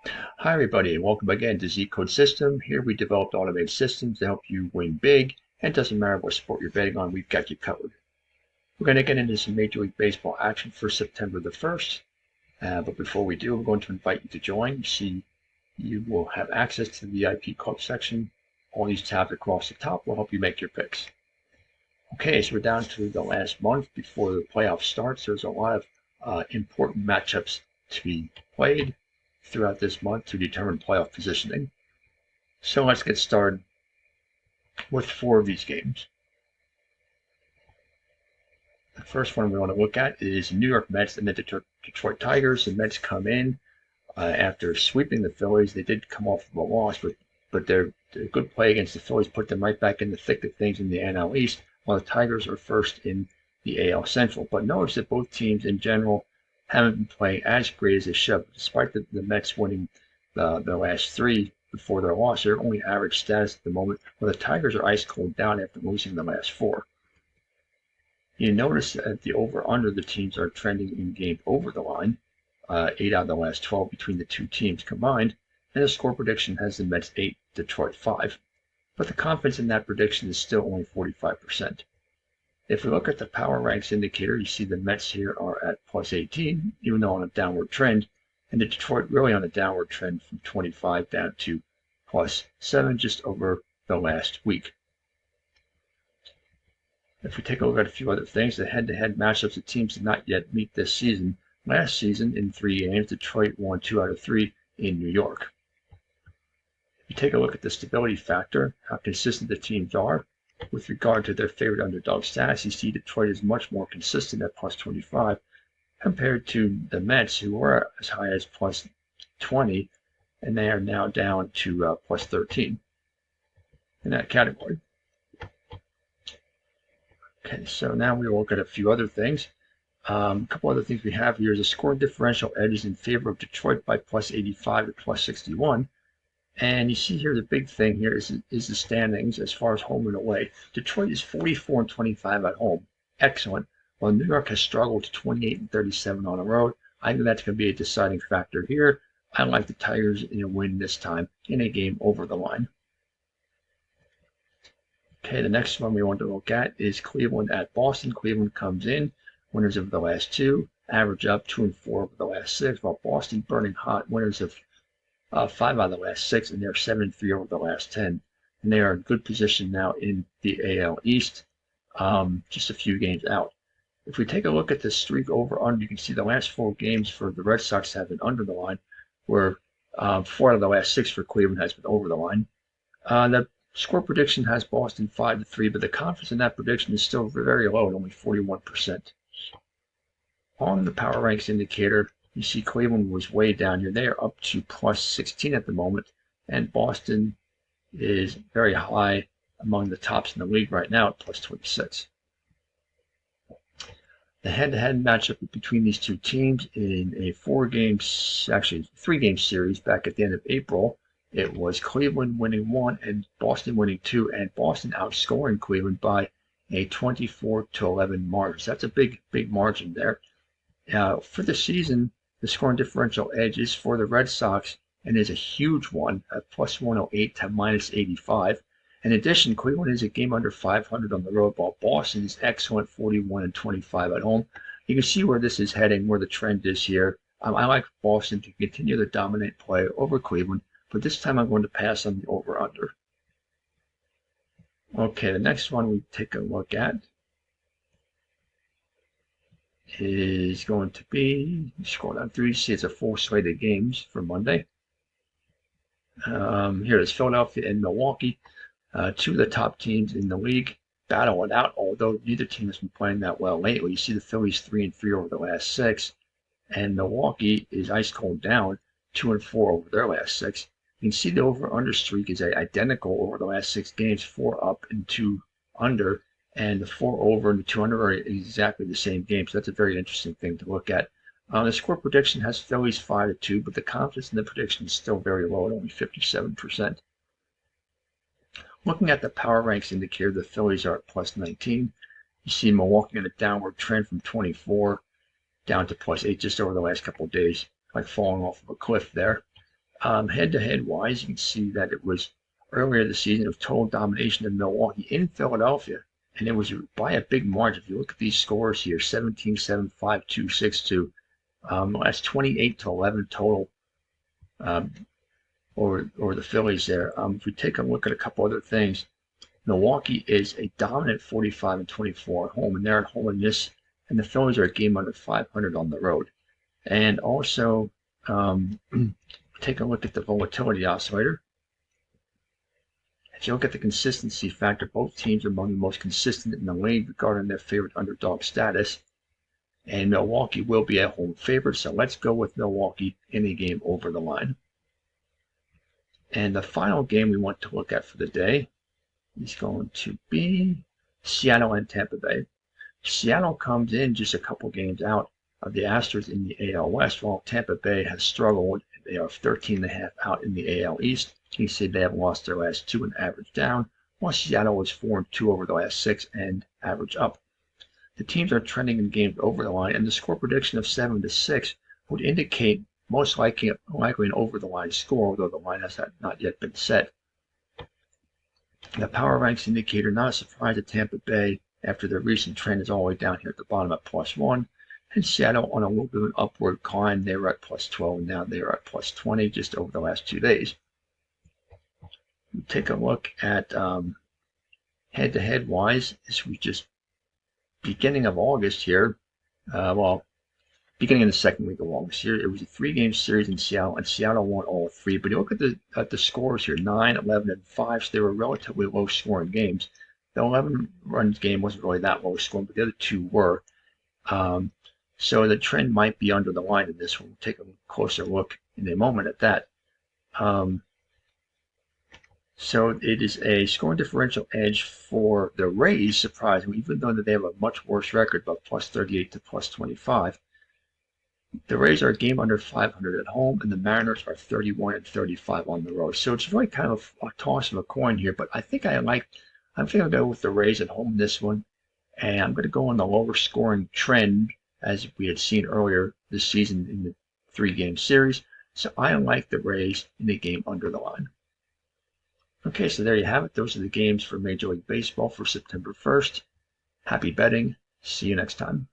Hi everybody, and welcome again to ZCodeSystem. Here we developed automated systems to help you win big, and it doesn't matter what sport you're betting on, we've got you covered. We're going to get into some Major League Baseball action for September the 1st, but before we do, we're going to invite you to join. You see, you will have access to the VIP club section. All these tabs across the top will help you make your picks. Okay, so we're down to the last month before the playoff starts. There's a lot of important matchups to be played throughout this month to determine playoff positioning. So let's get started with 4 of these games. The first one we want to look at is New York Mets and the Detroit Tigers. The Mets come in after sweeping the Phillies. They did come off of a loss, but their good play against the Phillies put them right back in the thick of things in the NL East, while the Tigers are first in the AL Central. But notice that both teams in general haven't been playing as great as they should. Despite the Mets winning the last 3 before their loss, they're only average status at the moment, while the Tigers are ice cold down after losing the last 4. You notice that the over-under the teams are trending in game over the line, 8 out of the last 12 between the two teams combined, and the score prediction has the Mets 8, Detroit 5. But the confidence in that prediction is still only 45%. If we look at the power ranks indicator, you see the Mets here are at plus 18, even though on a downward trend, and the Detroit really on a downward trend from 25 down to plus 7 just over the last week. If we take a look at a few other things, the head-to-head matchups of teams did not yet meet this season. Last season, in 3 games, Detroit won 2 out of 3 in New York. If you take a look at the stability factor, how consistent the teams are, with regard to their favorite underdog status, you see Detroit is much more consistent at plus 25 compared to the Mets, who were as high as plus 20, and they are now down to plus 13 in that category. Okay, so now we will look at a few other things. A couple other things we have here is a scoring differential edge is in favor of Detroit by plus 85 to plus 61. And you see here the big thing here is the standings as far as home and away. Detroit is 44 and 25 at home. Excellent. While New York has struggled to 28 and 37 on the road. I think that's going to be a deciding factor here. I like the Tigers in a win this time in a game over the line. Okay, the next one we want to look at is Cleveland at Boston. Cleveland comes in, winners of the last 2, average up 2 and 4 over the last 6, while Boston burning hot, winners of 5 out of the last 6, and they're 7 and 3 over the last 10. And they are in good position now in the AL East, just a few games out. If we take a look at the streak over under, you can see the last 4 games for the Red Sox have been under the line, where 4 out of the last 6 for Cleveland has been over the line. The score prediction has Boston 5-3, but the confidence in that prediction is still very low at only 41%. On the power ranks indicator, you see Cleveland was way down here. They are up to plus 16 at the moment, and Boston is very high among the tops in the league right now at plus 26. The head-to-head matchup between these two teams in a 3-game series back at the end of April, it was Cleveland winning 1 and Boston winning 2, and Boston outscoring Cleveland by a 24-11 margin. So that's a big margin there. For the season, the scoring differential edge is for the Red Sox and is a huge one at plus 108 to minus 85. In addition, Cleveland is a game under 500 on the road, while Boston is excellent 41 and 25 at home. You can see where this is heading, where the trend is here. I like Boston to continue to dominate play over Cleveland, but this time I'm going to pass on the over-under. Okay, the next one we take a look at is going to be, scroll down through, you see it's a full slate of games for Monday. Here it is, Philadelphia and Milwaukee, 2 of the top teams in the league, battle it out, although neither team has been playing that well lately. You see the Phillies 3 and 3 over the last 6, and Milwaukee is ice cold down 2 and 4 over their last 6. You can see the over-under streak is identical over the last 6 games, 4 up and 2 under, and the 4 over and the 2 under are exactly the same game. So that's a very interesting thing to look at. The score prediction has Phillies 5-2, but the confidence in the prediction is still very low at only 57%. Looking at the power ranks indicator, the Phillies are at plus 19. You see Milwaukee in a downward trend from 24 down to plus 8 just over the last couple of days, like falling off of a cliff there. Head-to-head wise, you can see that it was earlier this season of total domination of Milwaukee in Philadelphia, and it was by a big margin. If you look at these scores here, 17-7, 5-2, 6-2, that's 28-11 total um, over the Phillies there. If we take a look at a couple other things, Milwaukee is a dominant 45-24 at home, and they're at home in this, and the Phillies are a game under 500 on the road. And also, take a look at the volatility oscillator. If you look at the consistency factor, both teams are among the most consistent in the league regarding their favorite underdog status. And Milwaukee will be a home favorite, so let's go with Milwaukee in a game over the line. And the final game we want to look at for the day is going to be Seattle and Tampa Bay. Seattle comes in just a couple games out of the Astros in the AL West, while Tampa Bay has struggled. They are 13.5 out in the AL East. You see they have lost their last 2 and average down, while Seattle is 4-2 over the last 6 and average up. The teams are trending in games over the line, and the score prediction of 7-6 would indicate most likely an over the line score, although the line has not yet been set. The Power Ranks indicator, not a surprise at Tampa Bay after their recent trend is all the way down here at the bottom at +1. And Seattle on a little bit of an upward climb. They were at +12, and now they are at +20 just over the last 2 days. We take a look at head-to-head wise. This was just beginning of August here. Beginning in the second week of August here. It was a 3-game series in Seattle, and Seattle won all 3. But you look at the scores here, 9, 11, and 5. So they were relatively low-scoring games. The 11-run game wasn't really that low-scoring, but the other 2 were. So the trend might be under the line in this one. We'll take a closer look in a moment at that. So it is a scoring differential edge for the Rays, surprisingly, even though they have a much worse record, but +38 to +25. The Rays are a game under 500 at home, and the Mariners are 31 and 35 on the road. So it's really kind of a toss of a coin here, but I think I'm going to go with the Rays at home in this one, and I'm going to go on the lower scoring trend as we had seen earlier this season in the 3-game series. So I like the Rays in the game under the line. Okay, so there you have it. Those are the games for Major League Baseball for September 1st. Happy betting. See you next time.